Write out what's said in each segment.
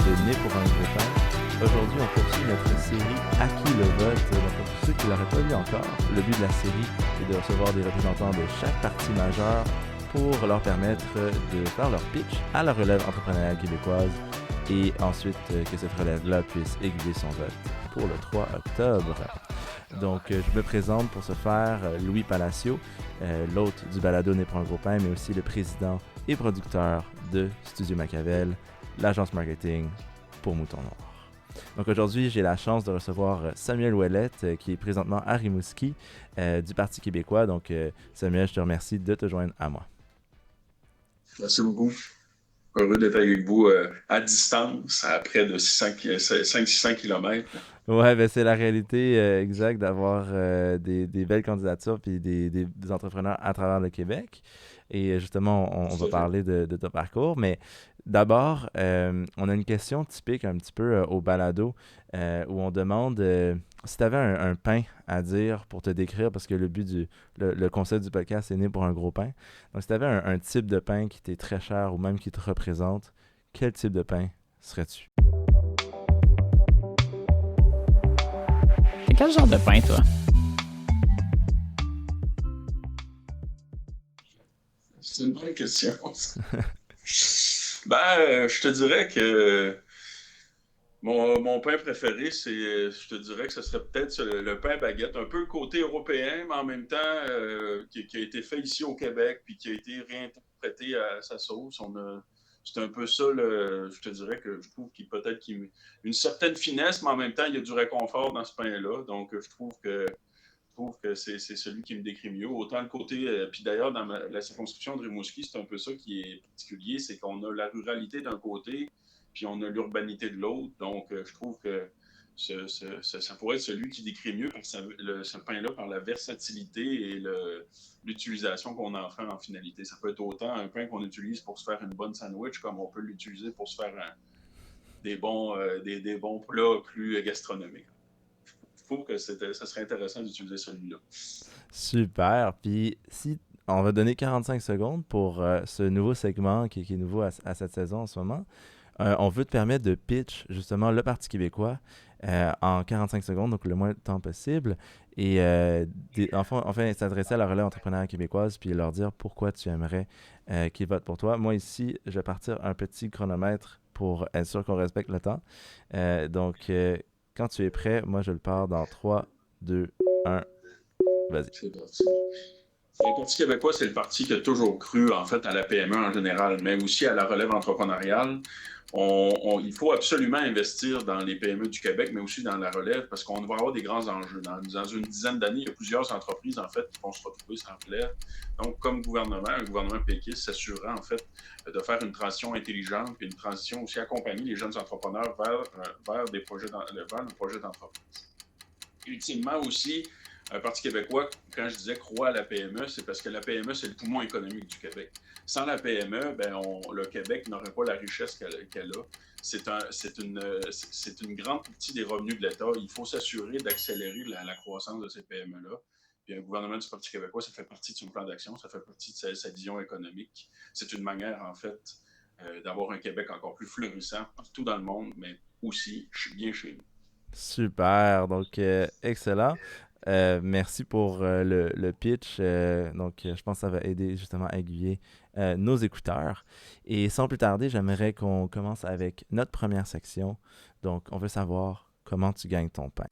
de Né pour un gros pain. Aujourd'hui, on poursuit notre série À qui le vote? Donc, pour ceux qui ne l'auraient pas vu encore, le but de la série est de recevoir des représentants de chaque parti majeur pour leur permettre de faire leur pitch à la relève entrepreneuriale québécoise et ensuite que cette relève-là puisse aiguiller son vote pour le 3 octobre. Donc, je me présente pour ce faire Louis Palacio, l'hôte du balado Né pour un gros pain, mais aussi le président et producteur de Studio Machiavel, l'agence marketing pour Mouton Noir. Donc aujourd'hui, j'ai la chance de recevoir Samuel Ouellette, qui est présentement à Rimouski du Parti québécois. Donc Samuel, je te remercie de te joindre à moi. Merci beaucoup. Heureux d'être avec vous à distance, à près de 500-600 km. Ouais, ben c'est la réalité exacte d'avoir des belles candidatures puis des entrepreneurs à travers le Québec. Et justement, on va parler de ton parcours. Mais d'abord, on a une question typique un petit peu au balado où on demande si tu avais un pain à dire pour te décrire, parce que le but le concept du podcast est né pour un gros pain. Donc, si tu avais un type de pain qui t'est très cher ou même qui te représente, quel type de pain serais-tu? C'est quel genre de pain, toi? C'est une bonne question. Je te dirais que mon pain préféré, je te dirais que ce serait peut-être le pain baguette, un peu côté européen, mais en même temps qui a été fait ici au Québec, puis qui a été réinterprété à sa sauce. C'est un peu ça, je te dirais que je trouve qu'il peut-être une certaine finesse, mais en même temps, il y a du réconfort dans ce pain-là. Donc, je trouve que c'est celui qui me décrit mieux. Autant le côté, puis d'ailleurs, dans la circonscription de Rimouski, c'est un peu ça qui est particulier, c'est qu'on a la ruralité d'un côté, puis on a l'urbanité de l'autre. Donc, je trouve que ça pourrait être celui qui décrit mieux ce pain-là par la versatilité et l'utilisation qu'on en fait en finalité. Ça peut être autant un pain qu'on utilise pour se faire une bonne sandwich, comme on peut l'utiliser pour se faire des bons plats plus gastronomiques. Je trouve que ça serait intéressant d'utiliser celui-là. Super. Puis si on va donner 45 secondes pour ce nouveau segment qui est nouveau à cette saison en ce moment, on veut te permettre de pitch justement le Parti québécois en 45 secondes, donc le moins de temps possible, et enfin s'adresser à la relève entrepreneuriale québécoise puis leur dire pourquoi tu aimerais qu'ils votent pour toi. Moi ici, je vais partir un petit chronomètre pour être sûr qu'on respecte le temps. Donc, quand tu es prêt, moi je le pars dans 3, 2, 1. Vas-y. C'est parti. Le Parti québécois, c'est le parti qui a toujours cru, en fait, à la PME en général, mais aussi à la relève entrepreneuriale. Il faut absolument investir dans les PME du Québec, mais aussi dans la relève, parce qu'on va avoir des grands enjeux. Dans une dizaine d'années, il y a plusieurs entreprises, en fait, qui vont se retrouver sans relève. Donc, comme gouvernement, un gouvernement péquiste s'assurera, en fait, de faire une transition intelligente, puis une transition aussi accompagner les jeunes entrepreneurs vers le projet d'entreprise. Ultimement aussi, un Parti québécois, quand je disais croit à la PME, c'est parce que la PME, c'est le poumon économique du Québec. Sans la PME, le Québec n'aurait pas la richesse qu'elle a. C'est une grande partie des revenus de l'État. Il faut s'assurer d'accélérer la croissance de ces PME-là. Puis un gouvernement du Parti québécois, ça fait partie de son plan d'action, ça fait partie de sa vision économique. C'est une manière, en fait, d'avoir un Québec encore plus florissant partout dans le monde, mais aussi bien chez nous. Super, donc excellent. Merci pour le pitch. Donc, je pense que ça va aider justement à aiguiller nos écouteurs. Et sans plus tarder, j'aimerais qu'on commence avec notre première section. Donc, on veut savoir comment tu gagnes ton pain.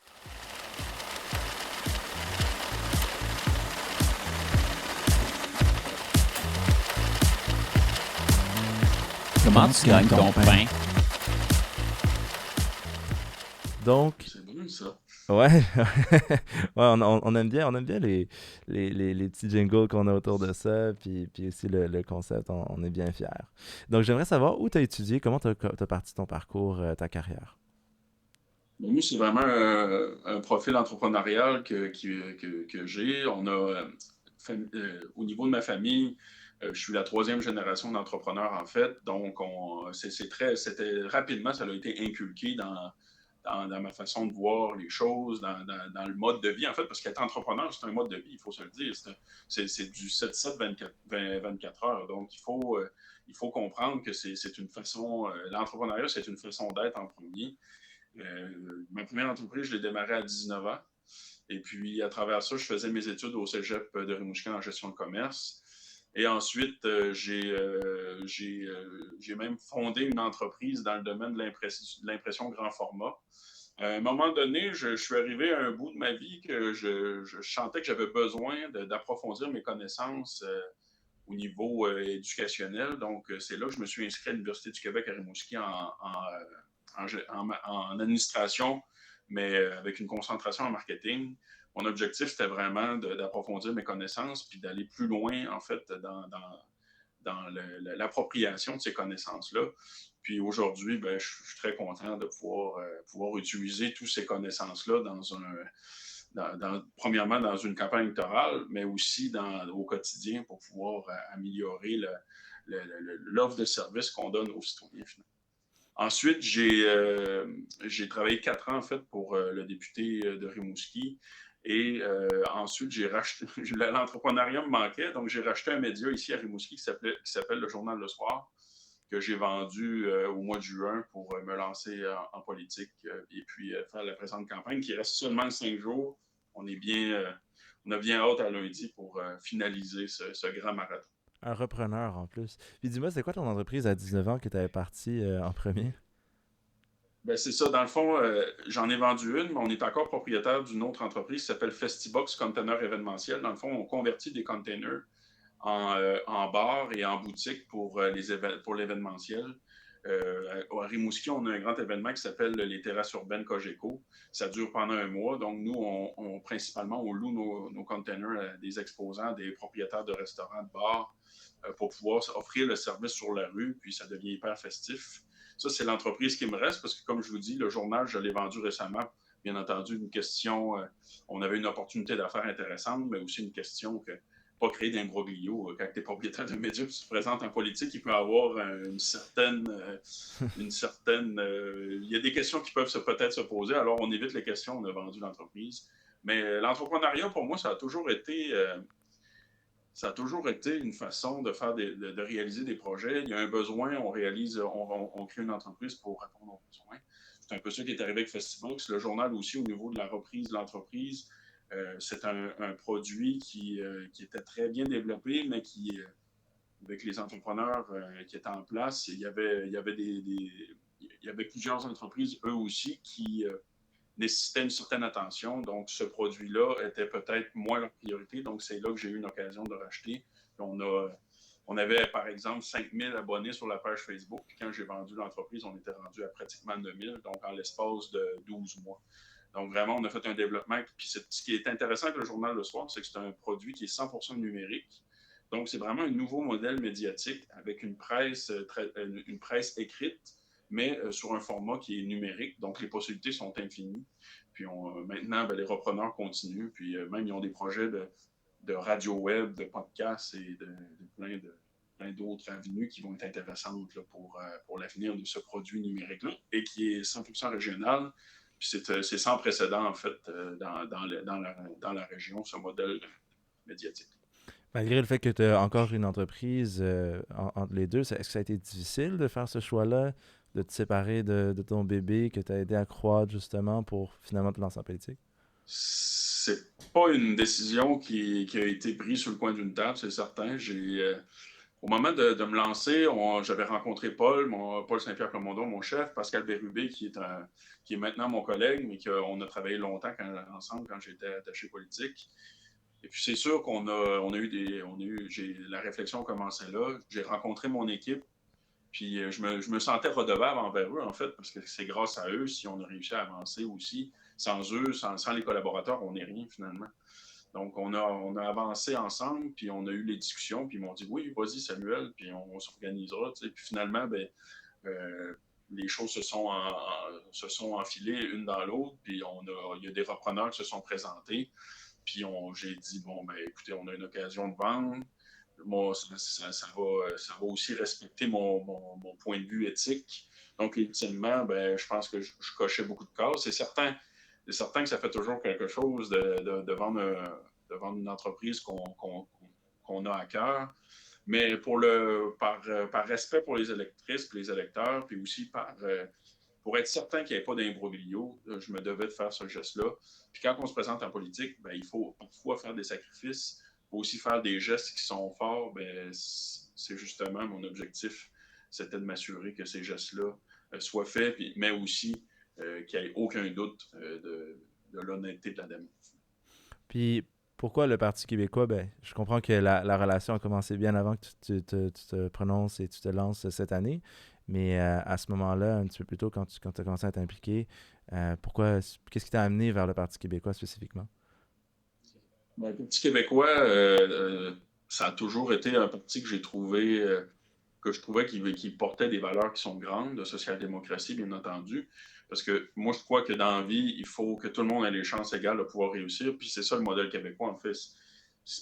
Comment tu gagnes ton pain? Donc, c'est bon, ça. Ouais, ouais on aime bien les petits jingles qu'on a autour de ça, puis aussi le concept, on est bien fiers. Donc, j'aimerais savoir où tu as étudié, comment tu as parti ton parcours, ta carrière. Moi, c'est vraiment un profil entrepreneurial que j'ai. Au niveau de ma famille, je suis la troisième génération d'entrepreneurs, en fait. Donc, c'était rapidement, ça a été inculqué dans ma façon de voir les choses, dans le mode de vie, en fait, parce qu'être entrepreneur, c'est un mode de vie, il faut se le dire. C'est du 7-7, 24 heures. Donc, il faut comprendre que c'est une façon, l'entrepreneuriat, c'est une façon d'être en premier. Ma première entreprise, je l'ai démarrée à 19 ans. Et puis, à travers ça, je faisais mes études au cégep de Rimouski en gestion de commerce. Et ensuite, j'ai même fondé une entreprise dans le domaine de l'impression grand format. À un moment donné, je suis arrivé à un bout de ma vie que je sentais que j'avais besoin d'approfondir mes connaissances au niveau éducationnel. Donc, c'est là que je me suis inscrit à l'Université du Québec à Rimouski en administration, mais avec une concentration en marketing. Mon objectif, c'était vraiment d'approfondir mes connaissances puis d'aller plus loin, en fait, dans l'appropriation de ces connaissances-là. Puis aujourd'hui, ben, je suis très content de pouvoir utiliser toutes ces connaissances-là premièrement dans une campagne électorale, mais aussi au quotidien pour pouvoir améliorer l'offre de services qu'on donne aux citoyens, finalement. Ensuite, j'ai travaillé 4 ans, en fait, pour le député de Rimouski. Et ensuite, l'entrepreneuriat me manquait, donc j'ai racheté un média ici à Rimouski qui s'appelle Le Journal Le Soir, que j'ai vendu au mois de juin pour me lancer en politique et puis faire la présente campagne qui reste seulement 5 jours. On a bien hâte à lundi pour finaliser ce grand marathon. Un repreneur en plus. Puis dis-moi, c'est quoi ton entreprise à 19 ans que tu avais parti en premier? Ben, c'est ça. Dans le fond, j'en ai vendu une, mais on est encore propriétaire d'une autre entreprise qui s'appelle Festibox Container Événementiel. Dans le fond, on convertit des containers en bar et en boutique pour l'événementiel. À Rimouski, on a un grand événement qui s'appelle les Terrasses urbaines Cogeco. Ça dure pendant un mois. Donc, nous, principalement, on loue nos containers à des exposants, des propriétaires de restaurants, de bars, pour pouvoir offrir le service sur la rue. Puis, ça devient hyper festif. Ça, c'est l'entreprise qui me reste parce que, comme je vous dis, le journal, je l'ai vendu récemment. Bien entendu, une question, on avait une opportunité d'affaires intéressante, mais aussi une question que pas créer d'imbroglio. Quand tu es propriétaire d'un média et tu te présentes en politique, il peut y avoir une certaine il y a des questions qui peuvent peut-être se poser. Alors, on évite les questions, on a vendu l'entreprise. Mais l'entrepreneuriat, pour moi, ça a toujours été une façon de réaliser des projets. Il y a un besoin, on crée une entreprise pour répondre aux besoins. C'est un peu ça qui est arrivé avec Festibox. Le journal aussi, au niveau de la reprise de l'entreprise, c'est un produit qui était très bien développé, mais avec les entrepreneurs qui étaient en place, il y avait plusieurs entreprises, eux aussi, qui nécessitaient une certaine attention. Donc, ce produit-là était peut-être moins leur priorité. Donc, c'est là que j'ai eu une occasion de racheter. On avait, par exemple, 5000 abonnés sur la page Facebook. Puis quand j'ai vendu l'entreprise, on était rendu à pratiquement 9000, donc en l'espace de 12 mois. Donc, vraiment, on a fait un développement. Puis, ce qui est intéressant avec le journal Le Soir, c'est que c'est un produit qui est 100% numérique. Donc, c'est vraiment un nouveau modèle médiatique avec une presse écrite, mais sur un format qui est numérique. Donc, les possibilités sont infinies. Puis, maintenant, les repreneurs continuent. Puis, même, ils ont des projets de radio web, de podcasts et de plein d'autres avenues qui vont être intéressantes là, pour l'avenir de ce produit numérique-là et qui est 100% régional. Puis c'est sans précédent, en fait, dans la région, ce modèle médiatique. Malgré le fait que tu as encore une entreprise entre les deux, est-ce que ça a été difficile de faire ce choix-là, de te séparer de ton bébé que tu as aidé à croître justement pour finalement te lancer en politique? C'est pas une décision qui a été prise sur le coin d'une table, c'est certain. Au moment de me lancer, j'avais rencontré Paul Saint-Pierre Plamondon, mon chef, Pascal Bérubé, qui est maintenant mon collègue, mais qu'on a travaillé longtemps ensemble quand j'étais attaché politique. Et puis c'est sûr la réflexion commençait là. J'ai rencontré mon équipe, puis je me sentais redevable envers eux, en fait, parce que c'est grâce à eux si on a réussi à avancer aussi. Sans eux, sans les collaborateurs, on n'est rien finalement. Donc, on a avancé ensemble, puis on a eu les discussions, puis ils m'ont dit « Oui, vas-y Samuel, puis on s'organisera. » Puis finalement, les choses se sont enfilées une dans l'autre, puis il y a des repreneurs qui se sont présentés. Puis j'ai dit, écoutez, on a une occasion de vendre. Moi, ça va aussi respecter mon point de vue éthique. Donc, ultimement, ben, je pense que je cochais beaucoup de cases. C'est certain que ça fait toujours quelque chose de vendre une entreprise qu'on a à cœur. Mais par respect pour les électrices et les électeurs, puis aussi pour être certain qu'il n'y ait pas d'imbroglio, je me devais de faire ce geste-là. Puis quand on se présente en politique, ben, il faut parfois faire des sacrifices, il faut aussi faire des gestes qui sont forts. Ben, c'est justement mon objectif, c'était de m'assurer que ces gestes-là soient faits, mais aussi qu'il n'y ait aucun doute de l'honnêteté de la démarche. Puis pourquoi le Parti québécois? Ben, je comprends que la relation a commencé bien avant que tu te prononces et tu te lances cette année. Mais à ce moment-là, un petit peu plus tôt, quand tu as commencé à t'impliquer, qu'est-ce qui t'a amené vers le Parti québécois spécifiquement? Ben, le Parti québécois, ça a toujours été un parti que je trouvais qui portait des valeurs qui sont grandes, de social-démocratie, bien entendu. Parce que moi, je crois que dans la vie, il faut que tout le monde ait les chances égales de pouvoir réussir. Puis c'est ça le modèle québécois, en fait.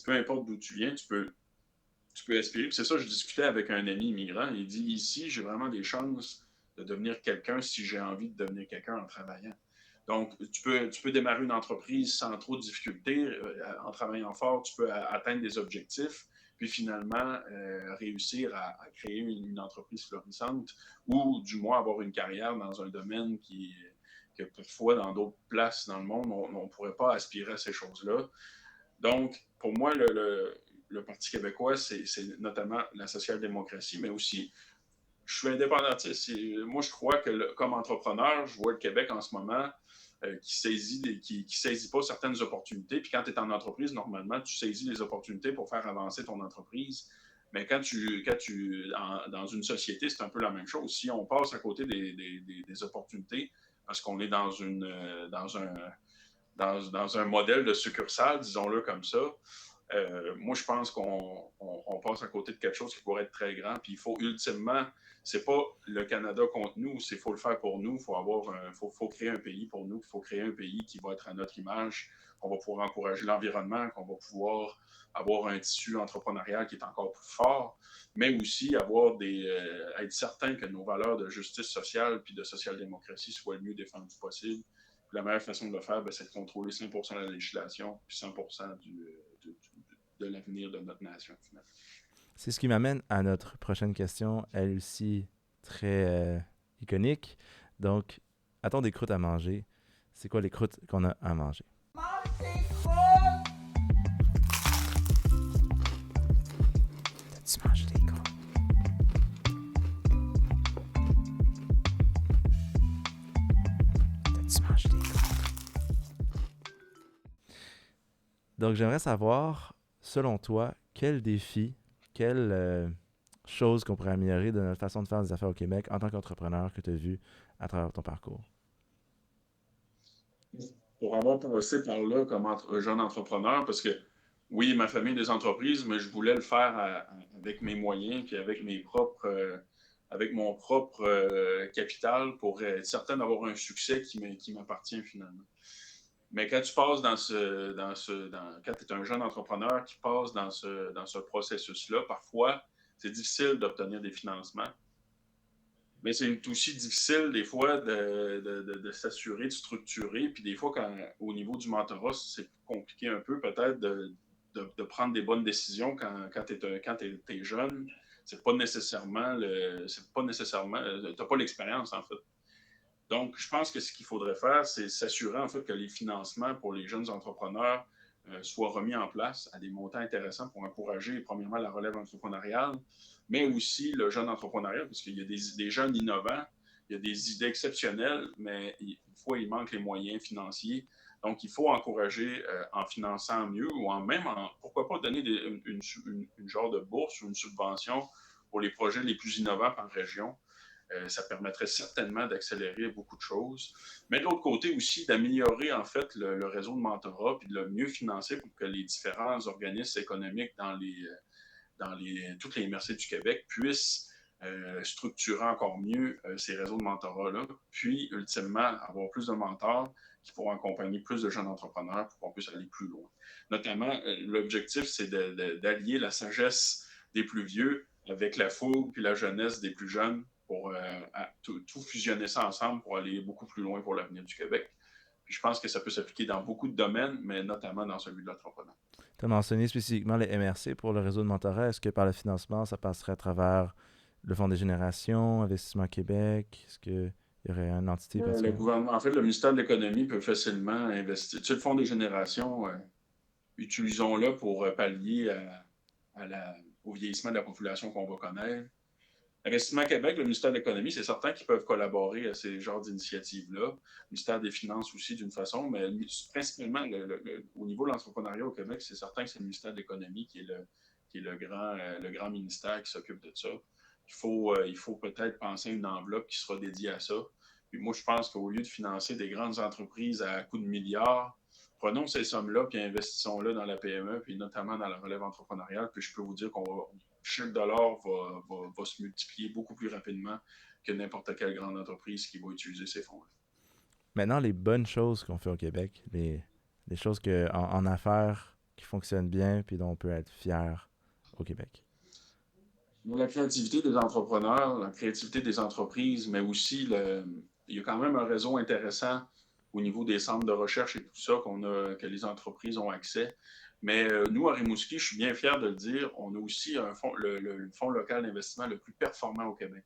Peu importe d'où tu viens, tu peux aspirer. Puis c'est ça, je discutais avec un ami immigrant. Il dit, ici, j'ai vraiment des chances de devenir quelqu'un si j'ai envie de devenir quelqu'un en travaillant. Donc, tu peux démarrer une entreprise sans trop de difficultés. En travaillant fort, tu peux atteindre des objectifs, puis finalement réussir à créer une entreprise florissante ou du moins avoir une carrière dans un domaine que parfois dans d'autres places dans le monde, on ne pourrait pas aspirer à ces choses-là. Donc, pour moi, le Parti québécois, c'est notamment la social-démocratie, mais aussi je suis indépendantiste. Moi, je crois que comme entrepreneur, je vois le Québec en ce moment qui saisit pas certaines opportunités. Puis quand tu es en entreprise, normalement, tu saisis les opportunités pour faire avancer ton entreprise. Mais dans une société, c'est un peu la même chose. Si on passe à côté des opportunités parce qu'on est dans un modèle de succursale, disons-le comme ça, moi, je pense qu'on passe à côté de quelque chose qui pourrait être très grand. Puis il faut ultimement, c'est pas le Canada contre nous, c'est faut le faire pour nous. Faut créer un pays pour nous. Il faut créer un pays qui va être à notre image, qu'on va pouvoir encourager l'environnement, qu'on va pouvoir avoir un tissu entrepreneurial qui est encore plus fort, mais aussi être certain que nos valeurs de justice sociale puis de social-démocratie soient le mieux défendues possible. Puis la meilleure façon de le faire, c'est de contrôler 100% de la législation puis 100% de l'avenir de notre nation, finalement. C'est ce qui m'amène à notre prochaine question, elle aussi très iconique. Donc, a-t-on des croûtes à manger? C'est quoi les croûtes qu'on a à manger? T'as-tu mangé des croûtes? T'as-tu mangé des croûtes? Donc, j'aimerais savoir, selon toi, quel défi, quelle chose qu'on pourrait améliorer de notre façon de faire des affaires au Québec en tant qu'entrepreneur que tu as vu à travers ton parcours? Pour avoir passé par là comme jeune entrepreneur, parce que oui, ma famille des entreprises, mais je voulais le faire avec mes moyens puis avec mon propre capital pour être certain d'avoir un succès qui m'appartient finalement. Mais quand tu passes quand tu es un jeune entrepreneur qui passe dans ce processus-là, parfois, c'est difficile d'obtenir des financements. Mais c'est aussi difficile, des fois, de s'assurer, de structurer. Puis des fois, au niveau du mentorat, c'est compliqué un peu, peut-être, de prendre des bonnes décisions quand tu es jeune. C'est pas nécessairement t'as pas l'expérience, en fait. Donc, je pense que ce qu'il faudrait faire, c'est s'assurer, en fait, que les financements pour les jeunes entrepreneurs soient remis en place à des montants intéressants pour encourager, premièrement, la relève entrepreneuriale, mais aussi le jeune entrepreneuriat, parce qu'il y a des jeunes innovants, il y a des idées exceptionnelles, mais il manque les moyens financiers. Donc, il faut encourager en finançant mieux ou pourquoi pas donner une genre de bourse ou une subvention pour les projets les plus innovants par région. Ça permettrait certainement d'accélérer beaucoup de choses. Mais de l'autre côté aussi, d'améliorer en fait le réseau de mentorat puis de le mieux financer pour que les différents organismes économiques toutes les MRC du Québec puissent structurer encore mieux ces réseaux de mentorat-là, puis ultimement avoir plus de mentors qui pourront accompagner plus de jeunes entrepreneurs pour qu'on puisse aller plus loin. Notamment, l'objectif, c'est d'allier la sagesse des plus vieux avec la fougue puis la jeunesse des plus jeunes pour tout fusionner ça ensemble pour aller beaucoup plus loin pour l'avenir du Québec. Puis je pense que ça peut s'appliquer dans beaucoup de domaines, mais notamment dans celui de l'entrepreneuriat. Tu as mentionné spécifiquement les MRC pour le réseau de mentorat. Est-ce que par le financement, ça passerait à travers le Fonds des générations, Investissement Québec? Est-ce qu'il y aurait une entité Le particulière? gouvernement, en fait, le ministère de l'Économie peut facilement investir. Tu sais, le Fonds des générations, utilisons-le pour pallier au vieillissement de la population qu'on va connaître. Investissement Québec, le ministère de l'Économie, c'est certain qu'ils peuvent collaborer à ces genres d'initiatives-là. Le ministère des Finances aussi, d'une façon, mais principalement, au niveau de l'entrepreneuriat au Québec, c'est certain que c'est le ministère de l'Économie qui est le grand ministère qui s'occupe de ça. Il faut peut-être penser à une enveloppe qui sera dédiée à ça. Puis moi, je pense qu'au lieu de financer des grandes entreprises à coups de milliards, prenons ces sommes-là puis investissons-les dans la PME, puis notamment dans la relève entrepreneuriale. Puis je peux vous dire chaque dollar va se multiplier beaucoup plus rapidement que n'importe quelle grande entreprise qui va utiliser ces fonds-là. Maintenant, les bonnes choses qu'on fait au Québec, les choses en affaires qui fonctionnent bien puis dont on peut être fier au Québec. La créativité des entrepreneurs, la créativité des entreprises, mais aussi il y a quand même un réseau intéressant au niveau des centres de recherche et tout ça que les entreprises ont accès. Mais nous, à Rimouski, je suis bien fier de le dire, on a aussi le fonds local d'investissement le plus performant au Québec.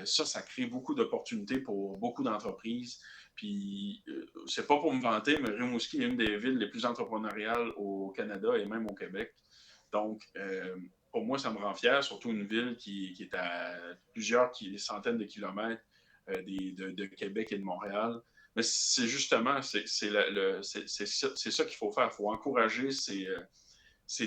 Ça crée beaucoup d'opportunités pour beaucoup d'entreprises. Puis, c'est pas pour me vanter, mais Rimouski est une des villes les plus entrepreneuriales au Canada et même au Québec. Donc, pour moi, ça me rend fier, surtout une ville qui est à plusieurs centaines de kilomètres de Québec et de Montréal. Mais c'est justement, c'est ça qu'il faut faire. Il faut encourager ces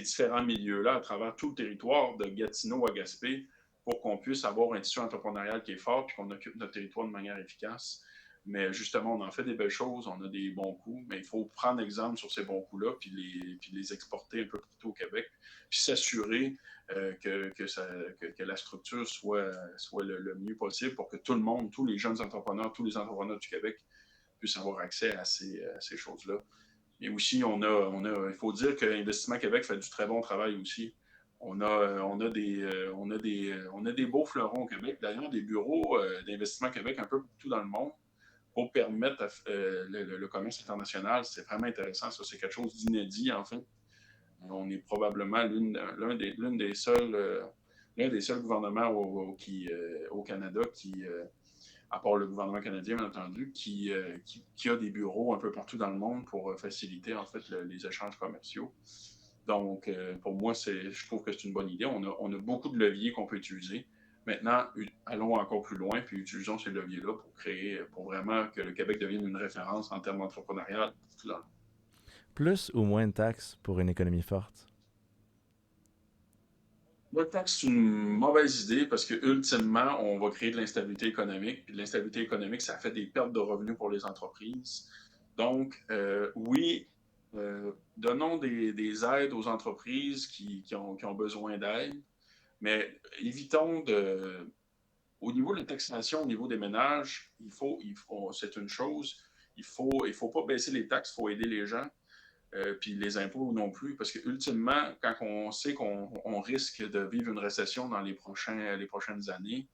différents milieux-là à travers tout le territoire, de Gatineau à Gaspé, pour qu'on puisse avoir un tissu entrepreneurial qui est fort et qu'on occupe notre territoire de manière efficace. Mais justement, on en fait des belles choses, on a des bons coups, mais il faut prendre exemple sur ces bons coups-là puis les exporter un peu partout au Québec, puis s'assurer que la structure soit le mieux possible pour que tout le monde, tous les jeunes entrepreneurs, tous les entrepreneurs du Québec puissent avoir accès à ces choses-là. Mais aussi, il faut dire que Investissement Québec fait du très bon travail aussi. On a des beaux fleurons au Québec, d'ailleurs des bureaux d'Investissement Québec un peu partout dans le monde pour permettre le commerce international. C'est vraiment intéressant, ça. C'est quelque chose d'inédit, en fait. On est probablement l'un des seuls gouvernements au Canada à part le gouvernement canadien, bien entendu, qui a des bureaux un peu partout dans le monde pour faciliter, en fait, les échanges commerciaux. Donc, pour moi, je trouve que c'est une bonne idée. On a beaucoup de leviers qu'on peut utiliser. Maintenant, allons encore plus loin, puis utilisons ces leviers-là pour vraiment que le Québec devienne une référence en termes entrepreneurial. Plus ou moins de taxes pour une économie forte? La taxe, c'est une mauvaise idée parce que ultimement, on va créer de l'instabilité économique. Puis de l'instabilité économique, ça fait des pertes de revenus pour les entreprises. Donc, oui, donnons des aides aux entreprises qui ont besoin d'aide, mais évitons au niveau de la taxation, au niveau des ménages, c'est une chose, il faut pas baisser les taxes, il faut aider les gens. Puis les impôts non plus, parce que ultimement, quand on sait qu'on risque de vivre une récession dans les prochaines années,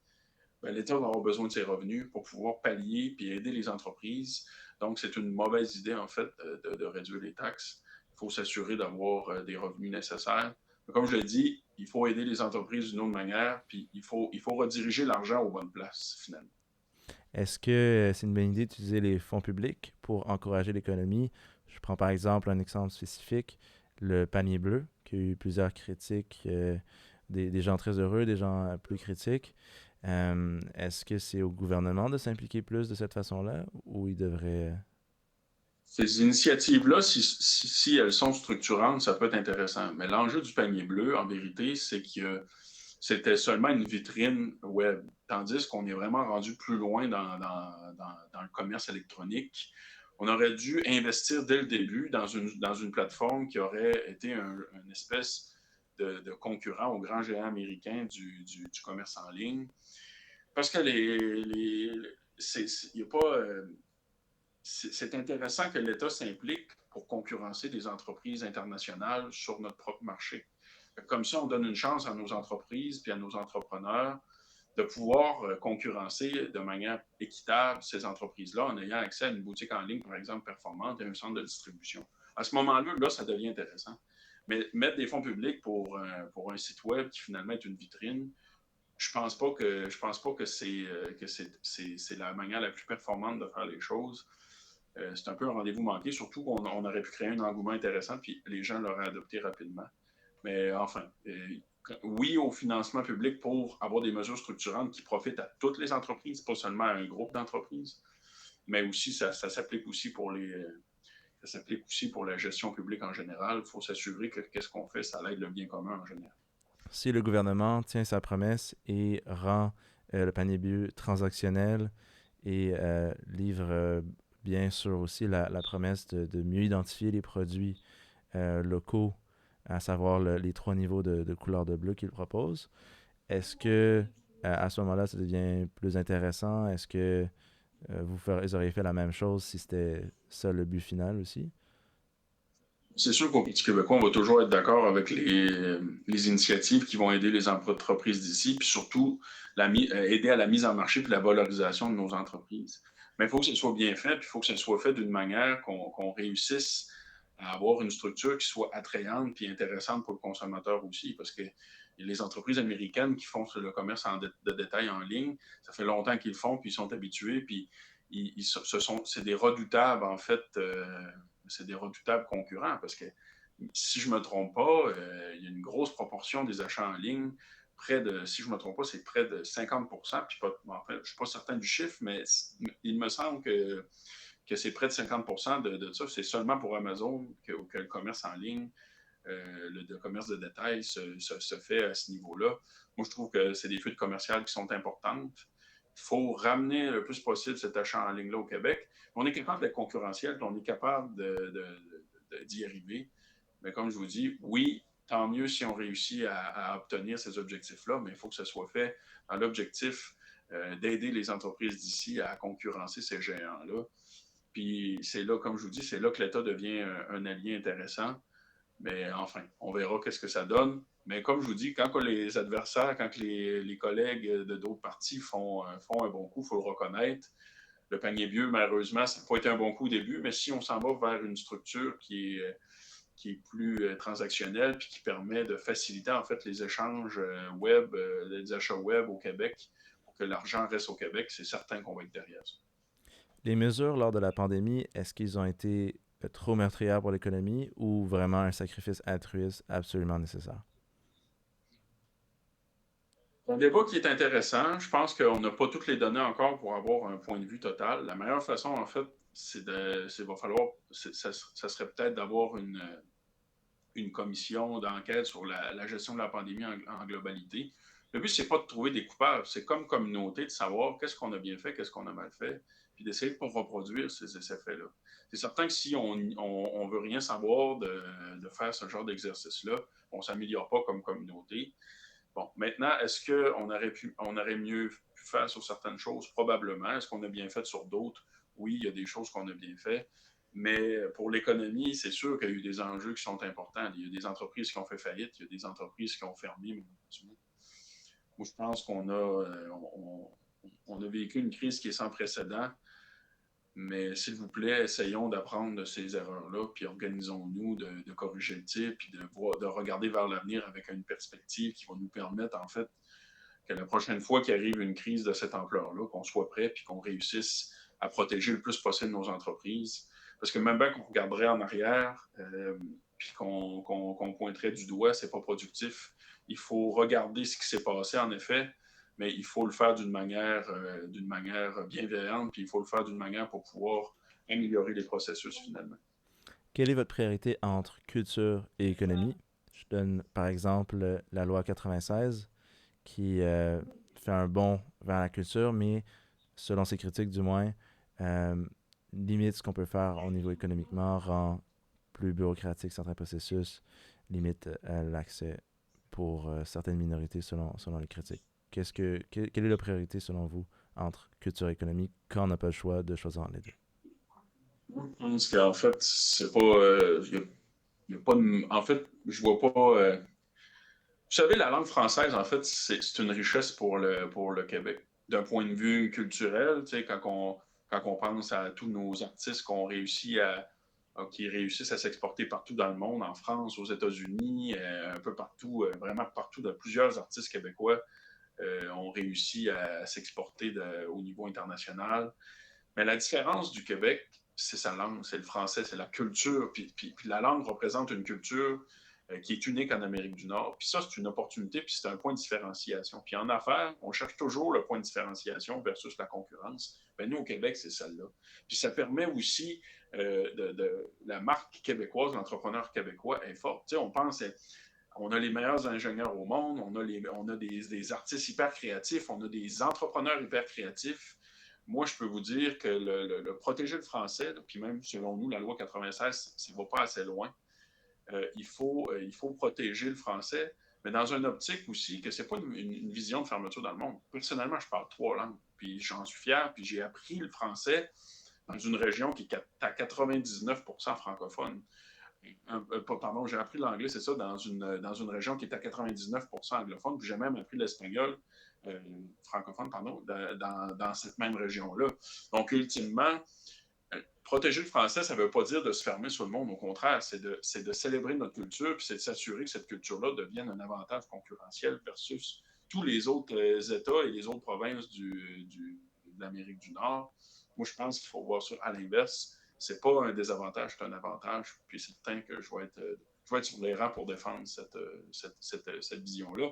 ben, l'État va avoir besoin de ses revenus pour pouvoir pallier puis aider les entreprises. Donc, c'est une mauvaise idée, en fait, de réduire les taxes. Il faut s'assurer d'avoir des revenus nécessaires. Mais comme je l'ai dit, il faut aider les entreprises d'une autre manière, puis il faut rediriger l'argent aux bonnes places, finalement. Est-ce que c'est une bonne idée d'utiliser les fonds publics pour encourager l'économie? Je prends par exemple un exemple spécifique, le panier bleu, qui a eu plusieurs critiques, des gens très heureux, des gens plus critiques. Est-ce que c'est au gouvernement de s'impliquer plus de cette façon-là ou il devrait... Ces initiatives-là, si elles sont structurantes, ça peut être intéressant. Mais l'enjeu du panier bleu, en vérité, c'est que c'était seulement une vitrine web, tandis qu'on est vraiment rendu plus loin dans le commerce électronique. On aurait dû investir dès le début dans une plateforme qui aurait été une espèce de concurrent aux grands géants américains du commerce en ligne. Parce que y a pas, c'est intéressant que l'État s'implique pour concurrencer des entreprises internationales sur notre propre marché. Comme ça, on donne une chance à nos entreprises et à nos entrepreneurs de pouvoir concurrencer de manière équitable ces entreprises-là en ayant accès à une boutique en ligne, par exemple, performante et un centre de distribution. À ce moment-là, là, ça devient intéressant. Mais mettre des fonds publics pour un site web qui finalement est une vitrine, je pense pas que c'est la manière la plus performante de faire les choses. C'est un peu un rendez-vous manqué, surtout qu'on aurait pu créer un engouement intéressant, puis les gens l'auraient adopté rapidement. Mais enfin, oui au financement public pour avoir des mesures structurantes qui profitent à toutes les entreprises, pas seulement à un groupe d'entreprises, mais aussi ça s'applique aussi pour ça s'applique aussi pour la gestion publique en général. Il faut s'assurer que qu'est-ce qu'on fait, ça aide le bien commun en général. Si le gouvernement tient sa promesse et rend le panier bio transactionnel et livre bien sûr aussi la promesse de mieux identifier les produits locaux, à savoir les 3 niveaux de couleur de bleu qu'il propose, est-ce que à ce moment-là, ça devient plus intéressant? Est-ce que vous auriez fait la même chose si c'était ça le but final aussi? C'est sûr qu'au Parti québécois, on va toujours être d'accord avec les initiatives qui vont aider les entreprises d'ici, puis surtout aider à la mise en marché et la valorisation de nos entreprises. Mais il faut que ce soit bien fait, puis il faut que ce soit fait d'une manière qu'on réussisse à avoir une structure qui soit attrayante et intéressante pour le consommateur aussi, parce que les entreprises américaines qui font le commerce de détail en ligne, ça fait longtemps qu'ils le font, puis ils sont habitués, puis c'est des redoutables, en fait, c'est des redoutables concurrents, parce que si je ne me trompe pas, il y a une grosse proportion des achats en ligne, si je ne me trompe pas, c'est près de 50%, puis je ne suis pas certain du chiffre, mais il me semble que c'est près de 50% de ça. C'est seulement pour Amazon que le commerce en ligne, le commerce de détail se fait à ce niveau-là. Moi, je trouve que c'est des fuites commerciales qui sont importantes. Il faut ramener le plus possible cet achat en ligne-là au Québec. On est capable d'être concurrentiel, on est capable d'y arriver. Mais comme je vous dis, oui, tant mieux si on réussit à obtenir ces objectifs-là, mais il faut que ce soit fait dans l'objectif d'aider les entreprises d'ici à concurrencer ces géants-là. Puis c'est là, comme je vous dis, c'est là que l'État devient un allié intéressant. Mais enfin, on verra qu'est-ce que ça donne. Mais comme je vous dis, quand les adversaires, quand les collègues de d'autres partis font un bon coup, il faut le reconnaître. Le panier bio, malheureusement, ça n'a pas été un bon coup au début, mais si on s'en va vers une structure qui est plus transactionnelle puis qui permet de faciliter en fait les échanges web, les achats web au Québec pour que l'argent reste au Québec, c'est certain qu'on va être derrière ça. Les mesures lors de la pandémie, est-ce qu'ils ont été trop meurtrières pour l'économie ou vraiment un sacrifice altruiste absolument nécessaire? Un débat qui est intéressant. Je pense qu'on n'a pas toutes les données encore pour avoir un point de vue total. La meilleure façon, en fait, ça serait peut-être d'avoir une commission d'enquête sur la gestion de la pandémie en globalité. Le but, c'est pas de trouver des coupables. C'est comme communauté de savoir qu'est-ce qu'on a bien fait, qu'est-ce qu'on a mal fait, puis d'essayer de ne pas reproduire ces effets-là. C'est certain que si on ne veut rien savoir de faire ce genre d'exercice-là, on ne s'améliore pas comme communauté. Bon, maintenant, est-ce qu'on aurait mieux pu faire sur certaines choses? Probablement. Est-ce qu'on a bien fait sur d'autres? Oui, il y a des choses qu'on a bien fait. Mais pour l'économie, c'est sûr qu'il y a eu des enjeux qui sont importants. Il y a des entreprises qui ont fait faillite, il y a des entreprises qui ont fermé. Moi, je pense on a vécu une crise qui est sans précédent. Mais s'il vous plaît, essayons d'apprendre de ces erreurs-là, puis organisons-nous de corriger le tir, puis de regarder vers l'avenir avec une perspective qui va nous permettre, en fait, que la prochaine fois qu'il arrive une crise de cette ampleur-là, qu'on soit prêt, puis qu'on réussisse à protéger le plus possible nos entreprises. Parce que même bien qu'on regarderait en arrière, puis qu'on pointerait du doigt, c'est pas productif. Il faut regarder ce qui s'est passé, en effet, mais il faut le faire d'une manière bienveillante, puis il faut le faire d'une manière pour pouvoir améliorer les processus finalement. Quelle est votre priorité entre culture et économie? Je donne par exemple la loi 96 qui fait un bond vers la culture, mais selon ses critiques du moins, limite ce qu'on peut faire au niveau économiquement, rend plus bureaucratique certains processus, limite l'accès pour certaines minorités selon les critiques. Quelle est la priorité selon vous entre culture et économie quand on n'a pas le choix de choisir entre les deux? Je pense qu'en fait, c'est pas. Y a pas en fait, je vois pas. savez, la langue française, en fait, c'est une richesse pour le Québec. D'un point de vue culturel, tu sais, quand on pense à tous nos artistes qui réussissent à s'exporter partout dans le monde, en France, aux États-Unis, un peu partout, vraiment partout, de plusieurs artistes québécois ont réussi à s'exporter au niveau international. Mais la différence du Québec, c'est sa langue, c'est le français, c'est la culture. Puis la langue représente une culture qui est unique en Amérique du Nord. Puis ça, c'est une opportunité, puis c'est un point de différenciation. Puis en affaires, on cherche toujours le point de différenciation versus la concurrence. Ben, nous, au Québec, c'est celle-là. Puis ça permet aussi la marque québécoise, l'entrepreneur québécois est forte. Tu sais, on a les meilleurs ingénieurs au monde, on a des artistes hyper créatifs, on a des entrepreneurs hyper créatifs. Moi, je peux vous dire que protéger le français, puis même selon nous, la loi 96, ça ne va pas assez loin. Il faut protéger le français, mais dans une optique aussi que ce n'est pas une vision de fermeture dans le monde. Personnellement, je parle 3 langues, puis j'en suis fier, puis j'ai appris le français dans une région qui est à 99% francophone. Pardon, j'ai appris l'anglais, c'est ça, dans une région qui est à 99% anglophone, puis j'ai même appris l'espagnol, francophone, pardon, dans cette même région-là. Donc, ultimement, protéger le français, ça ne veut pas dire de se fermer sur le monde. Au contraire, c'est de célébrer notre culture, puis c'est de s'assurer que cette culture-là devienne un avantage concurrentiel versus tous les autres États et les autres provinces de l'Amérique du Nord. Moi, je pense qu'il faut voir ça à l'inverse. C'est pas un désavantage, c'est un avantage. Puis c'est certain que je vais être sur les rangs pour défendre cette vision-là.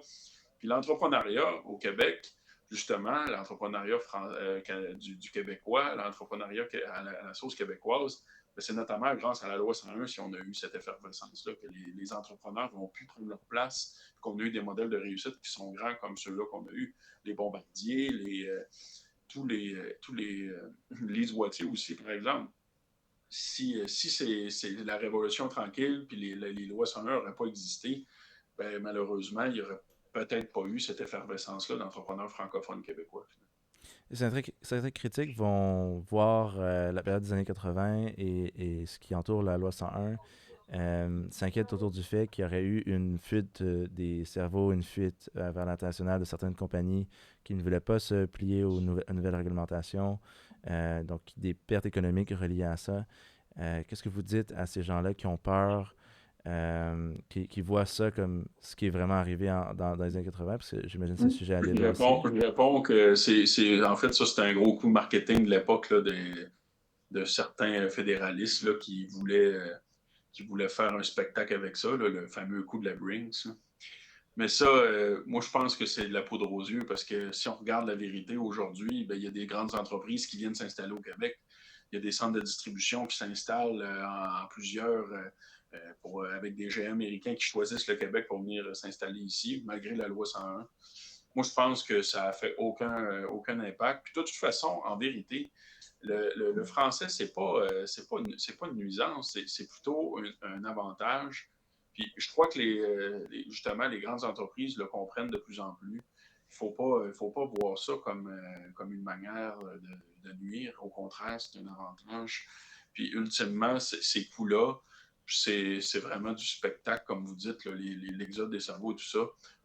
Puis l'entrepreneuriat au Québec, justement, l'entrepreneuriat du Québécois, l'entrepreneuriat à la sauce québécoise, c'est notamment grâce à la loi 101 si on a eu cette effervescence-là, que les entrepreneurs ont pu prendre leur place, qu'on a eu des modèles de réussite qui sont grands comme ceux-là qu'on a eu, les Bombardier, tous les Oitiers aussi, par exemple. Si c'est la révolution tranquille, puis les lois 101 n'auraient pas existé, ben, malheureusement, il n'y aurait peut-être pas eu cette effervescence-là d'entrepreneurs francophones québécois. Certains critiques vont voir la période des années 80 et ce qui entoure la loi 101 s'inquiètent autour du fait qu'il y aurait eu une fuite des cerveaux, une fuite vers l'international de certaines compagnies qui ne voulaient pas se plier aux nouvelles réglementations, donc des pertes économiques reliées à ça. Qu'est-ce que vous dites à ces gens-là qui ont peur, qui voient ça comme ce qui est vraiment arrivé dans les années 80, parce que j'imagine que c'est le sujet à débat aussi. Je réponds que en fait, ça, c'est un gros coup marketing de l'époque là, de certains fédéralistes là, qui voulaient faire un spectacle avec ça, là, le fameux coup de la Brinks. Là. Mais ça, moi, je pense que c'est de la poudre aux yeux parce que si on regarde la vérité aujourd'hui, ben, il y a des grandes entreprises qui viennent s'installer au Québec. Il y a des centres de distribution qui s'installent en plusieurs avec des géants américains qui choisissent le Québec pour venir s'installer ici, malgré la loi 101. Moi, je pense que ça n'a fait aucun impact. Puis de toute façon, en vérité, le français, c'est pas une nuisance, c'est plutôt un avantage. Puis je crois que justement, les grandes entreprises le comprennent de plus en plus. Il faut pas voir ça comme une manière de nuire. Au contraire, c'est un avantage. Puis ultimement, ces coûts-là, c'est vraiment du spectacle, comme vous dites, là, l'exode des cerveaux et tout ça.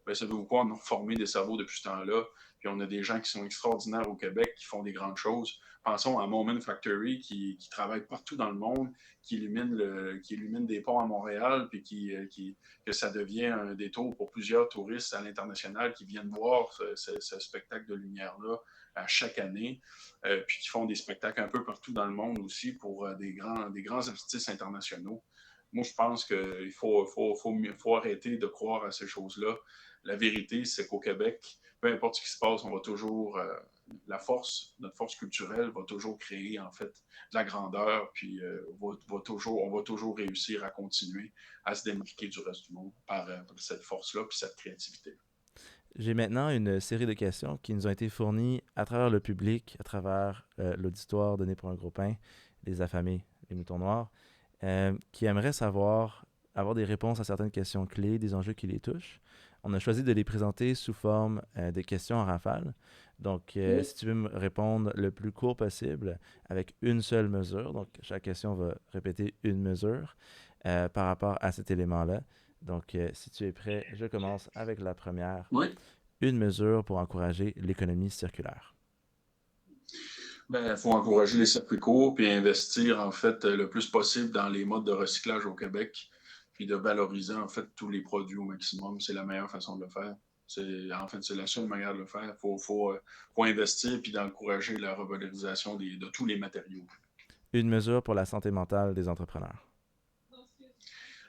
Ben, savez-vous quoi, on a formé des cerveaux depuis ce temps-là, puis on a des gens qui sont extraordinaires au Québec, qui font des grandes choses. Pensons à Moment Factory, qui travaille partout dans le monde, qui illumine des ponts à Montréal, puis que ça devient un détour pour plusieurs touristes à l'international qui viennent voir ce spectacle de lumière-là à chaque année, puis qui font des spectacles un peu partout dans le monde aussi pour des grands artistes internationaux. Moi, je pense qu'il faut arrêter de croire à ces choses-là. La vérité, c'est qu'au Québec, peu importe ce qui se passe, on va toujours, notre force culturelle va toujours créer, en fait, de la grandeur, puis on va toujours réussir à continuer à se démarquer du reste du monde par cette force-là, puis cette créativité. J'ai maintenant une série de questions qui nous ont été fournies à travers le public, à travers l'auditoire donné pour un gros pain, les affamés, les moutons noirs, qui aimeraient avoir des réponses à certaines questions clés, des enjeux qui les touchent. On a choisi de les présenter sous forme de questions en rafale. Donc, si tu veux me répondre le plus court possible avec une seule mesure, donc chaque question va répéter une mesure par rapport à cet élément-là. Donc, si tu es prêt, je commence avec la première. Oui. Une mesure pour encourager l'économie circulaire. Ben, il faut encourager les circuits courts puis investir en fait le plus possible dans les modes de recyclage au Québec, puis de valoriser en fait tous les produits au maximum. C'est la meilleure façon de le faire. C'est la seule manière de le faire. Faut investir puis d'encourager la revalorisation de tous les matériaux. Une mesure pour la santé mentale des entrepreneurs.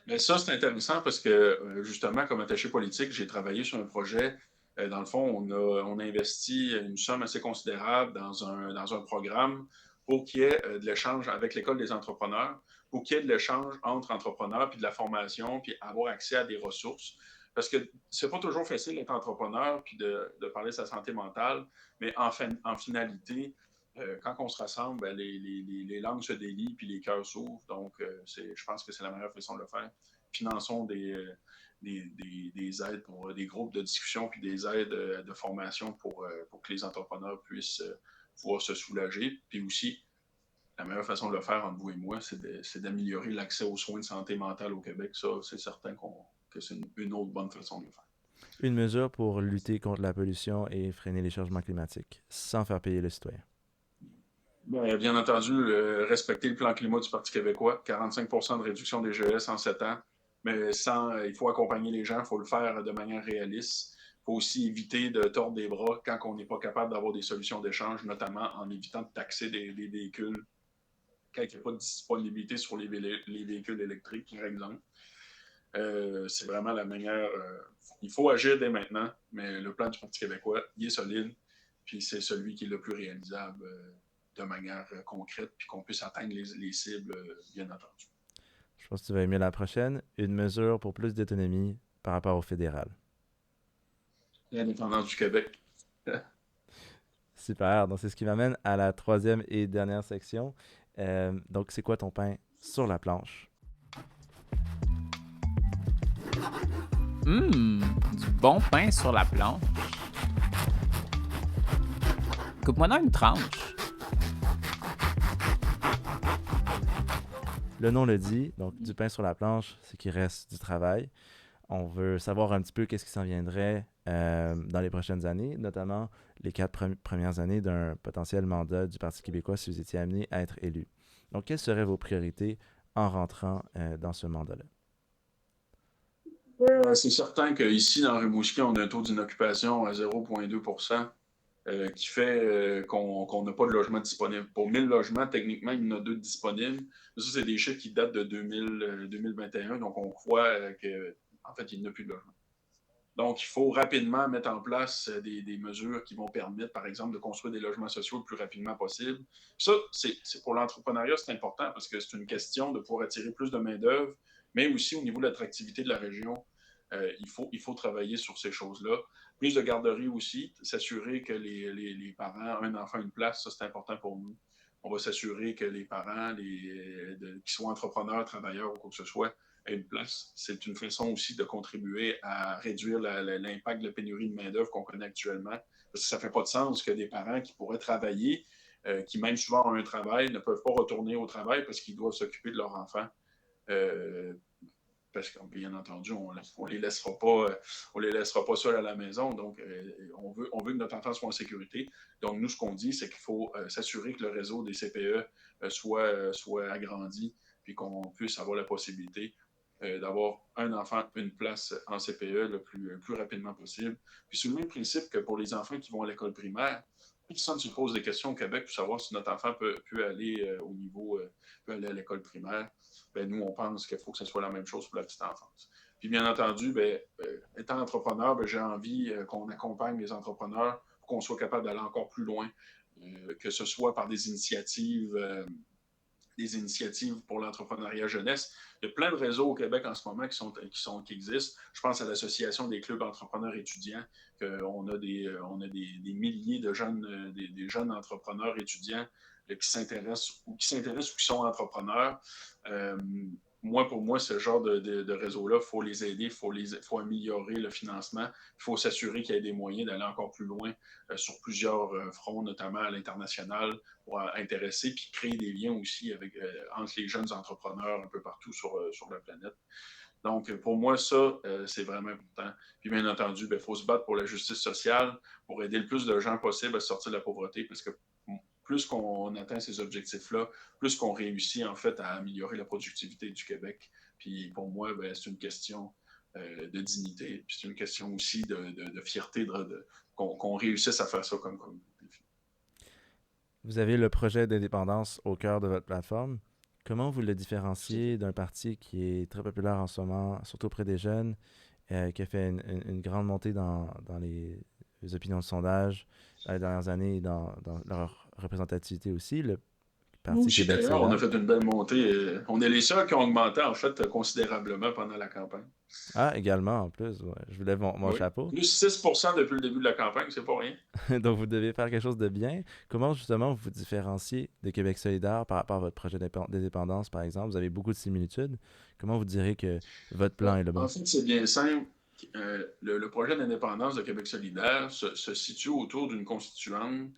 Mais ça, c'est intéressant parce que, justement, comme attaché politique, j'ai travaillé sur un projet. Dans le fond, on a investi une somme assez considérable dans un programme pour qu'il y ait de l'échange avec l'École des entrepreneurs, pour qu'il y ait de l'échange entre entrepreneurs, puis de la formation, puis avoir accès à des ressources. Parce que c'est pas toujours facile d'être entrepreneur, puis de parler de sa santé mentale, mais en finalité, quand on se rassemble, ben, les langues se délient puis les cœurs s'ouvrent. Donc, je pense que c'est la meilleure façon de le faire. Finançons des aides pour des groupes de discussion puis des aides de formation pour que les entrepreneurs puissent pouvoir se soulager. Puis aussi, la meilleure façon de le faire entre vous et moi, c'est d'améliorer l'accès aux soins de santé mentale au Québec. Ça, c'est certain que c'est une autre bonne façon de le faire. Une mesure pour lutter contre la pollution et freiner les changements climatiques, sans faire payer le citoyen. Bien entendu, respecter le plan climat du Parti québécois, 45 de réduction des GES en 7 ans, mais il faut accompagner les gens, il faut le faire de manière réaliste. Il faut aussi éviter de tordre des bras quand on n'est pas capable d'avoir des solutions d'échange, notamment en évitant de taxer des véhicules quand il n'y a pas de disponibilité sur les véhicules électriques, par exemple. C'est vraiment la manière. Il faut agir dès maintenant, mais le plan du Parti québécois, il est solide, puis c'est celui qui est le plus réalisable de manière concrète, puis qu'on puisse atteindre les cibles, bien entendu. Je pense que tu vas aimer la prochaine. Une mesure pour plus d'autonomie par rapport au fédéral. L'indépendance du Québec. Super. Donc, c'est ce qui m'amène à la troisième et dernière section. Donc, c'est quoi ton pain sur la planche? Du bon pain sur la planche. Coupe-moi dans une tranche. Le nom le dit, donc du pain sur la planche, c'est qu'il reste du travail. On veut savoir un petit peu qu'est-ce qui s'en viendrait dans les prochaines années, notamment les 4 premières années d'un potentiel mandat du Parti québécois si vous étiez amené à être élu. Donc, quelles seraient vos priorités en rentrant dans ce mandat-là? C'est certain qu'ici, dans Rimouski, on a un taux d'inoccupation à 0,2 qui fait qu'on n'a pas de logement disponible. Pour 1000 logements, techniquement, il y en a 2 disponibles. Mais ça, c'est des chiffres qui datent de 2021, donc on croit qu'en fait, il n'y a plus de logement. Donc, il faut rapidement mettre en place des mesures qui vont permettre, par exemple, de construire des logements sociaux le plus rapidement possible. Ça, c'est pour l'entrepreneuriat, c'est important parce que c'est une question de pouvoir attirer plus de main-d'œuvre, mais aussi au niveau de l'attractivité de la région. Il faut travailler sur ces choses-là. Plus de garderies aussi, s'assurer que les parents, un enfant, une place, ça c'est important pour nous. On va s'assurer que les parents, qui soient entrepreneurs, travailleurs ou quoi que ce soit, aient une place. C'est une façon aussi de contribuer à réduire l'impact de la pénurie de main-d'œuvre qu'on connaît actuellement. Parce que ça ne fait pas de sens que des parents qui pourraient travailler, qui même souvent ont un travail, ne peuvent pas retourner au travail parce qu'ils doivent s'occuper de leur enfant. Parce que, bien entendu, on les laissera pas seuls à la maison. Donc, on veut que notre enfant soit en sécurité. Donc, nous, ce qu'on dit, c'est qu'il faut s'assurer que le réseau des CPE soit agrandi, puis qu'on puisse avoir la possibilité d'avoir un enfant, une place en CPE le plus rapidement possible. Puis, sur le même principe que pour les enfants qui vont à l'école primaire, personne se pose des questions au Québec pour savoir si notre enfant peut aller peut aller à l'école primaire. Ben, nous, on pense qu'il faut que ce soit la même chose pour la petite enfance. Puis, bien entendu, étant entrepreneur, j'ai envie qu'on accompagne les entrepreneurs pour qu'on soit capable d'aller encore plus loin, que ce soit par des initiatives pour l'entrepreneuriat jeunesse. Il y a plein de réseaux au Québec en ce moment qui existent. Je pense à l'Association des clubs entrepreneurs étudiants, qu'on a des milliers de jeunes, des jeunes entrepreneurs étudiants qui s'intéressent ou qui sont entrepreneurs. Pour moi, ce genre de réseau-là, il faut les aider, il faut améliorer le financement, il faut s'assurer qu'il y ait des moyens d'aller encore plus loin sur plusieurs fronts, notamment à l'international, pour intéresser puis créer des liens aussi entre les jeunes entrepreneurs un peu partout sur la planète. Donc, pour moi, ça, c'est vraiment important. Puis, bien entendu, il faut se battre pour la justice sociale, pour aider le plus de gens possible à sortir de la pauvreté, parce que plus qu'on atteint ces objectifs-là, plus qu'on réussit, en fait, à améliorer la productivité du Québec. Puis, pour moi, c'est une question de dignité, puis c'est une question aussi de fierté qu'on réussisse à faire ça comme défi. Vous avez le projet d'indépendance au cœur de votre plateforme. Comment vous le différenciez d'un parti qui est très populaire en ce moment, surtout auprès des jeunes, qui a fait une grande montée dans les opinions de sondage dans les dernières années et dans leur représentativité aussi, le Nous Parti aussi, Québec d'ailleurs, on a solidaire? fait une belle montée. On est les seuls qui ont augmenté, en fait, considérablement pendant la campagne. Ah, également, en plus, ouais, je vous lève mon Oui. chapeau. Plus 6% depuis le début de la campagne, c'est pas rien. Donc, vous devez faire quelque chose de bien. Comment, justement, vous vous différenciez de Québec solidaire par rapport à votre projet d'indépendance, par exemple? Vous avez beaucoup de similitudes. Comment vous direz que votre plan est le En bon? fait, c'est bien simple. Le projet d'indépendance de Québec solidaire se situe autour d'une constituante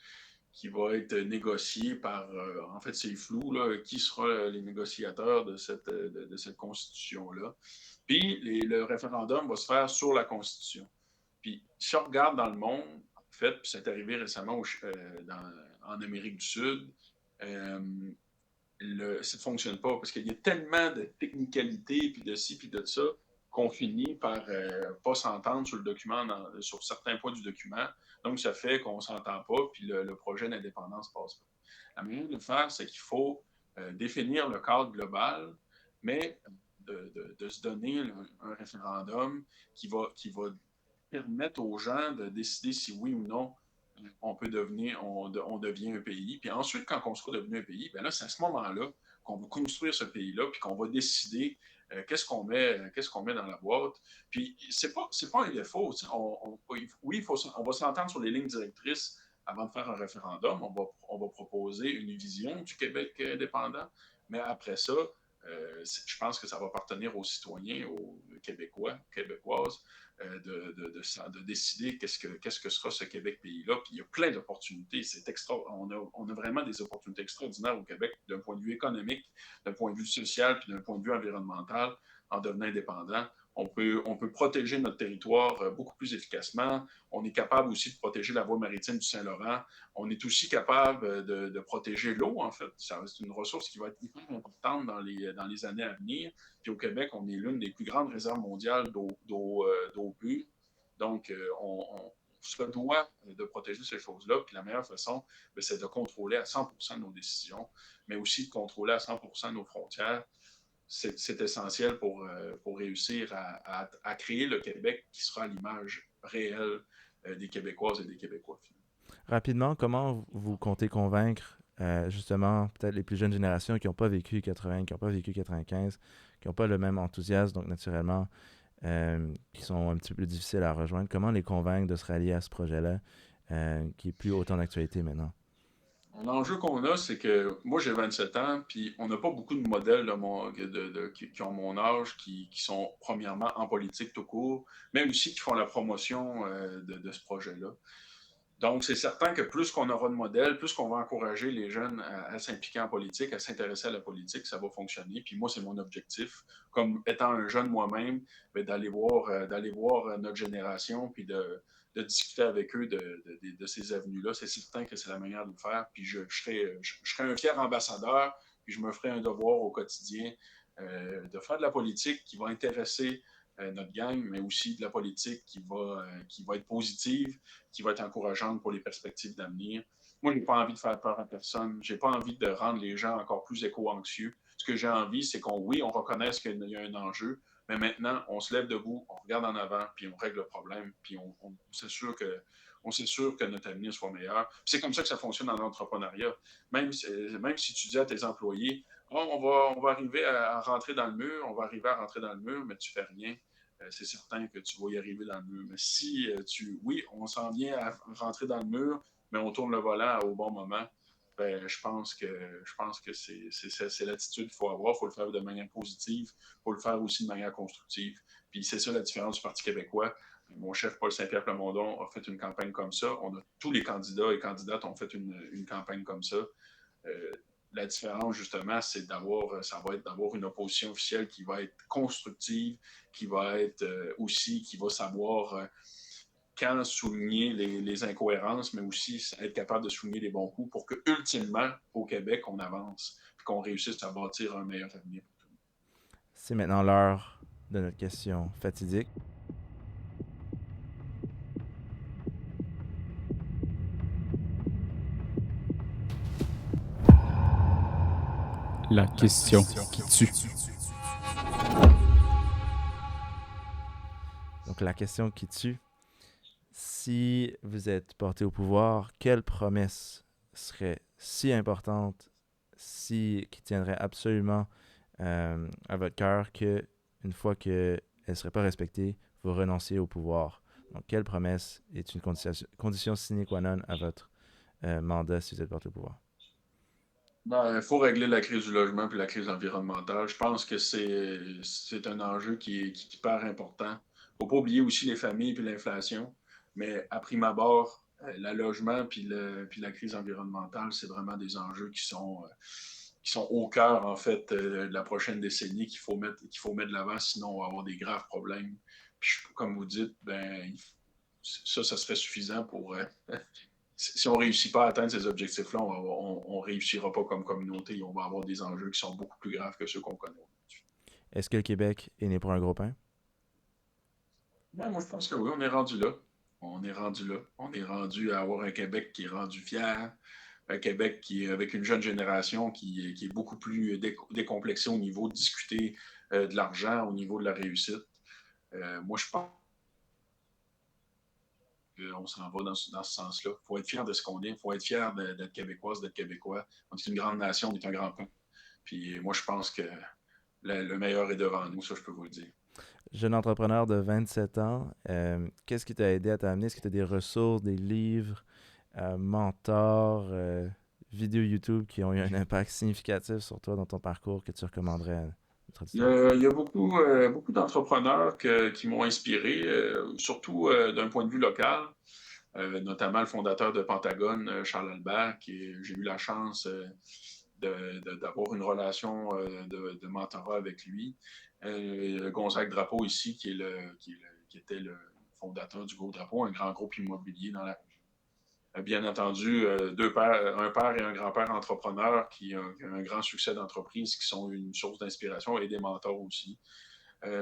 qui va être négociée par, en fait, c'est flou, là, qui sera les négociateurs de cette constitution-là. Puis, le référendum va se faire sur la constitution. Puis, si on regarde dans le monde, en fait, puis c'est arrivé récemment en Amérique du Sud, euh, ça ne fonctionne pas parce qu'il y a tellement de technicalités, puis de ci, puis de ça, qu'on finit par pas s'entendre sur le document, sur certains points du document. Donc, ça fait qu'on ne s'entend pas, puis le projet d'indépendance passe pas. La manière de le faire, c'est qu'il faut définir le cadre global, mais de se donner un référendum qui va permettre aux gens de décider si oui ou non on devient un pays. Puis ensuite, quand on sera devenu un pays, ben là, c'est à ce moment-là qu'on va construire ce pays-là, puis qu'on va décider qu'est-ce qu'on met dans la boîte. Puis c'est pas un défaut. Oui, on va s'entendre sur les lignes directrices avant de faire un référendum. On va proposer une vision du Québec indépendant. Mais après ça, je pense que ça va appartenir aux citoyens, aux Québécois, Québécoises, de décider qu'est-ce que sera ce Québec pays-là. Puis il y a plein d'opportunités. On a vraiment des opportunités extraordinaires au Québec d'un point de vue économique, d'un point de vue social, puis d'un point de vue environnemental en devenant indépendant. On peut protéger notre territoire beaucoup plus efficacement. On est capable aussi de protéger la voie maritime du Saint-Laurent. On est aussi capable de protéger l'eau, en fait. C'est une ressource qui va être hyper importante dans les années à venir. Puis au Québec, on est l'une des plus grandes réserves mondiales d'eau pure. Donc, on se doit de protéger ces choses-là. Puis la meilleure façon, c'est de contrôler à 100% nos décisions, mais aussi de contrôler à 100% nos frontières. C'est essentiel pour réussir à créer le Québec qui sera à l'image réelle des Québécoises et des Québécois. Rapidement, comment vous comptez convaincre justement peut-être les plus jeunes générations qui n'ont pas vécu 80, qui n'ont pas vécu 95, qui n'ont pas le même enthousiasme, donc naturellement, qui sont un petit peu plus difficiles à rejoindre. Comment les convaincre de se rallier à ce projet-là qui est plus autant d'actualité maintenant? L'enjeu qu'on a, c'est que moi, j'ai 27 ans, puis on n'a pas beaucoup de modèles qui ont mon âge, qui sont premièrement en politique tout court, mais aussi qui font la promotion de ce projet-là. Donc, c'est certain que plus qu'on aura de modèles, plus qu'on va encourager les jeunes à s'impliquer en politique, à s'intéresser à la politique, ça va fonctionner. Puis moi, c'est mon objectif, comme étant un jeune moi-même, d'aller voir notre génération, puis de discuter avec eux de ces avenues-là. C'est certain que c'est la manière de le faire. Puis je serai un fier ambassadeur, puis je me ferai un devoir au quotidien de faire de la politique qui va intéresser notre gang, mais aussi de la politique qui va être positive, qui va être encourageante pour les perspectives d'avenir. Moi, je n'ai pas envie de faire peur à personne. Je n'ai pas envie de rendre les gens encore plus éco-anxieux. Ce que j'ai envie, c'est qu'on reconnaisse qu'il y a un enjeu, mais maintenant, on se lève debout, on regarde en avant, puis on règle le problème, puis on s'assure que notre avenir soit meilleur. Puis c'est comme ça que ça fonctionne dans l'entrepreneuriat. Même si tu dis à tes employés, oh, on va arriver à rentrer dans le mur, mais tu fais rien, c'est certain que tu vas y arriver dans le mur. Mais si oui, on s'en vient à rentrer dans le mur, mais on tourne le volant au bon moment, ben, je pense que c'est l'attitude qu'il faut avoir. Il faut le faire de manière positive, il faut le faire aussi de manière constructive. Puis c'est ça la différence du Parti québécois. Mon chef Paul Saint-Pierre Plamondon a fait une campagne comme ça. Tous les candidats et candidates ont fait une campagne comme ça. la différence, justement, ça va être d'avoir une opposition officielle qui va être constructive, qui va être aussi, qui va savoir quand souligner les incohérences, mais aussi être capable de souligner les bons coups pour que, ultimement, au Québec, on avance et qu'on réussisse à bâtir un meilleur avenir pour tout le monde. C'est maintenant l'heure de notre question fatidique. La question qui tue. Donc, la question qui tue. Si vous êtes porté au pouvoir, quelle promesse serait si importante, qui tiendrait absolument à votre cœur qu'une fois qu'elle ne serait pas respectée, vous renonciez au pouvoir? Donc, quelle promesse est une condition sine qua non à votre mandat si vous êtes porté au pouvoir? Il faut régler la crise du logement et la crise environnementale. Je pense que c'est un enjeu qui est hyper important. Il ne faut pas oublier aussi les familles et l'inflation. Mais à prime abord, le logement puis la crise environnementale, c'est vraiment des enjeux qui sont au cœur, en fait, de la prochaine décennie qu'il faut mettre de l'avant, sinon on va avoir des graves problèmes. Puis, comme vous dites, ça serait suffisant pour... si on ne réussit pas à atteindre ces objectifs-là, on ne réussira pas comme communauté. On va avoir des enjeux qui sont beaucoup plus graves que ceux qu'on connaît aujourd'hui. Est-ce que le Québec est né pour un gros pain? Moi, je pense que oui, on est rendu là. On est rendu à avoir un Québec qui est rendu fier, un Québec qui est avec une jeune génération qui est beaucoup plus décomplexée au niveau de discuter de l'argent, au niveau de la réussite. Moi, je pense qu'on s'en va dans ce sens-là. Il faut être fier de ce qu'on est. Il faut être fier d'être Québécoise, d'être Québécois. On est une grande nation, on est un grand peuple. Puis moi, je pense que le meilleur est devant nous, ça, je peux vous le dire. Jeune entrepreneur de 27 ans, qu'est-ce qui t'a aidé à t'amener? Est-ce que tu as des ressources, des livres, mentors, vidéos YouTube qui ont eu un impact significatif sur toi dans ton parcours que tu recommanderais à notre auditoire? Il y a beaucoup d'entrepreneurs qui m'ont inspiré, surtout d'un point de vue local, notamment le fondateur de Pentagone, Charles Albert, j'ai eu la chance d'avoir une relation de mentorat avec lui. Gonzague Drapeau ici, qui était le fondateur du Gros Drapeau, un grand groupe immobilier dans la région. Bien entendu, un père et un grand-père entrepreneurs qui ont un grand succès d'entreprise, qui sont une source d'inspiration et des mentors aussi.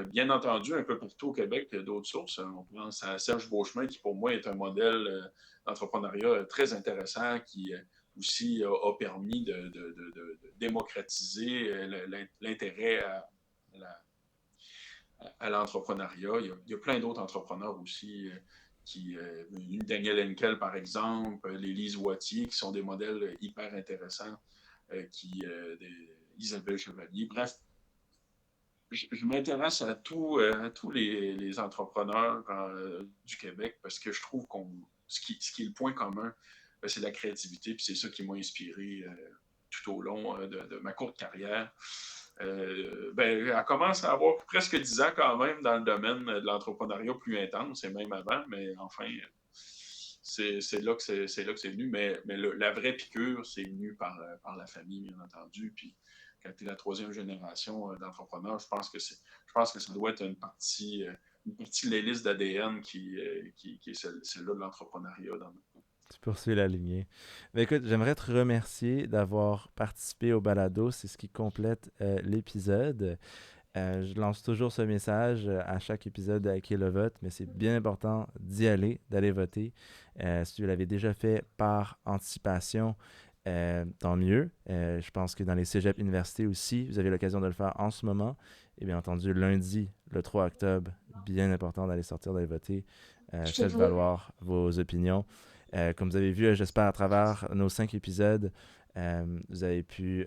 Bien entendu, un peu partout au Québec, il y a d'autres sources. On pense à Serge Beauchemin, qui pour moi est un modèle d'entrepreneuriat très intéressant, qui aussi a permis de démocratiser l'intérêt à l'entrepreneuriat. Il y a plein d'autres entrepreneurs aussi, Daniel Henkel, par exemple, Lise Wattier, qui sont des modèles hyper intéressants, Isabelle Chevalier. Bref, je m'intéresse à tous les entrepreneurs du Québec parce que je trouve ce qui est le point commun, c'est la créativité, puis c'est ça qui m'a inspiré tout au long de ma courte carrière. Elle commence à avoir presque 10 ans quand même dans le domaine de l'entrepreneuriat plus intense, et même avant, mais enfin, c'est là que c'est venu. Mais la vraie piqûre, c'est venu par la famille, bien entendu. Puis quand tu es la troisième génération d'entrepreneurs, je pense que ça doit être une partie de l'hélice d'ADN qui est celle-là de l'entrepreneuriat dans notre pays. Tu poursuis la lignée. Mais écoute, j'aimerais te remercier d'avoir participé au balado. C'est ce qui complète l'épisode. Je lance toujours ce message à chaque épisode de Hacker le vote, mais c'est bien important d'aller voter. Si vous l'avez déjà fait par anticipation, tant mieux. Je pense que dans les cégeps universités aussi, vous avez l'occasion de le faire en ce moment. Et bien entendu, lundi, le 3 octobre, bien important d'aller voter. Faites valoir vos opinions. Comme vous avez vu, j'espère à travers nos 5 épisodes, vous avez pu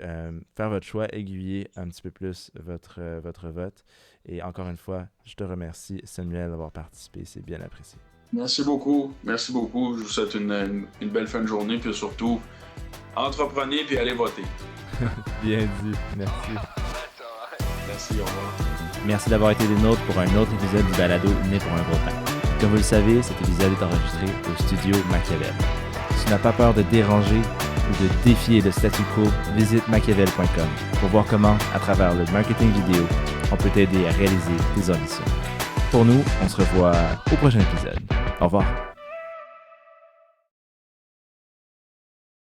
faire votre choix, aiguiller un petit peu plus votre vote. Et encore une fois, je te remercie, Samuel, d'avoir participé. C'est bien apprécié. Merci beaucoup. Merci beaucoup. Je vous souhaite une belle fin de journée. Puis surtout, entreprenez puis allez voter. Bien dit. Merci. Merci. Au revoir. Merci d'avoir été des nôtres pour un autre épisode du balado Né pour un gros pain. Comme vous le savez, cet épisode est enregistré au studio Machiavel. tu n'as pas peur de déranger ou de défier le statu quo, visite machiavel.com pour voir comment, à travers le marketing vidéo, on peut t'aider à réaliser tes ambitions. Pour nous, on se revoit au prochain épisode. Au revoir.